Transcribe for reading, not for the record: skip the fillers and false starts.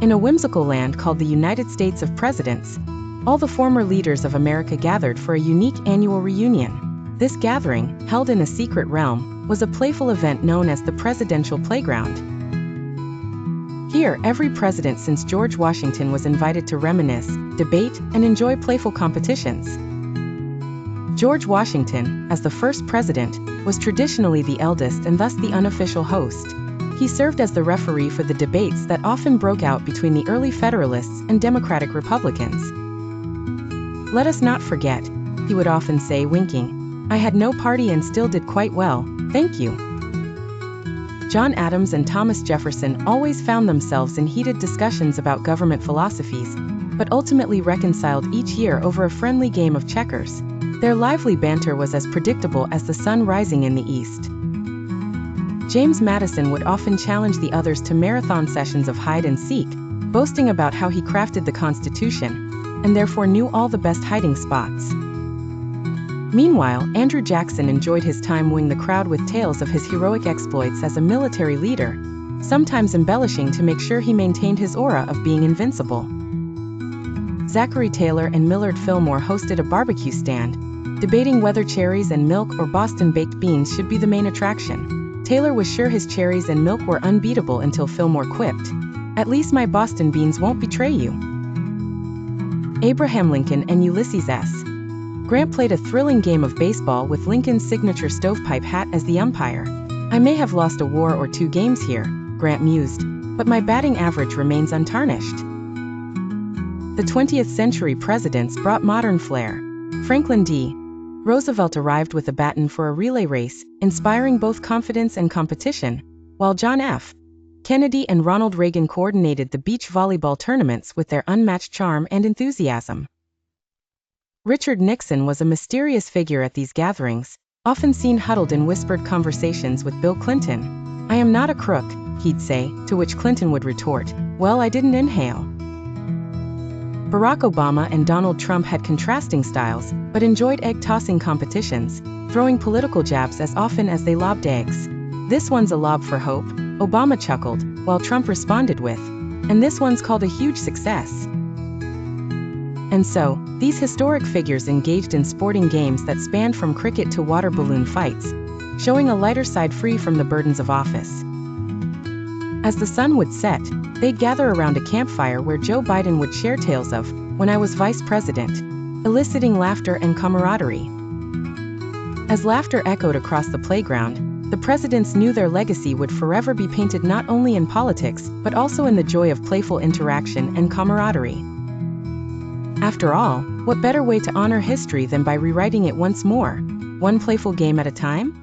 In a whimsical land called the United States of Presidents, all the former leaders of America gathered for a unique annual reunion. This gathering, held in a secret realm, was a playful event known as the Presidential Playground. Here, every president since George Washington was invited to reminisce, debate, and enjoy playful competitions. George Washington, as the first president, was traditionally the eldest and thus the unofficial host. He served as the referee for the debates that often broke out between the early Federalists and Democratic Republicans. "Let us not forget," he would often say, winking, "I had no party and still did quite well, thank you." John Adams and Thomas Jefferson always found themselves in heated discussions about government philosophies, but ultimately reconciled each year over a friendly game of checkers. Their lively banter was as predictable as the sun rising in the east. James Madison would often challenge the others to marathon sessions of hide and seek, boasting about how he crafted the Constitution, and therefore knew all the best hiding spots. Meanwhile, Andrew Jackson enjoyed his time wooing the crowd with tales of his heroic exploits as a military leader, sometimes embellishing to make sure he maintained his aura of being invincible. Zachary Taylor and Millard Fillmore hosted a barbecue stand, debating whether cherries and milk or Boston baked beans should be the main attraction. Taylor was sure his cherries and milk were unbeatable until Fillmore quipped, "At least my Boston beans won't betray you." Abraham Lincoln and Ulysses S. Grant played a thrilling game of baseball with Lincoln's signature stovepipe hat as the umpire. "I may have lost a war or two games here," Grant mused, "but my batting average remains untarnished." The 20th century presidents brought modern flair. Franklin D. Roosevelt arrived with a baton for a relay race, inspiring both confidence and competition, while John F. Kennedy and Ronald Reagan coordinated the beach volleyball tournaments with their unmatched charm and enthusiasm. Richard Nixon was a mysterious figure at these gatherings, often seen huddled in whispered conversations with Bill Clinton. "I am not a crook," he'd say, to which Clinton would retort, "Well, I didn't inhale." Barack Obama and Donald Trump had contrasting styles, but enjoyed egg-tossing competitions, throwing political jabs as often as they lobbed eggs. "This one's a lob for hope," Obama chuckled, while Trump responded with, "And this one's called a huge success." And so, these historic figures engaged in sporting games that spanned from cricket to water balloon fights, showing a lighter side free from the burdens of office. As the sun would set, they'd gather around a campfire where Joe Biden would share tales of, "When I was vice president," eliciting laughter and camaraderie. As laughter echoed across the playground, the presidents knew their legacy would forever be painted not only in politics, but also in the joy of playful interaction and camaraderie. After all, what better way to honor history than by rewriting it once more, one playful game at a time?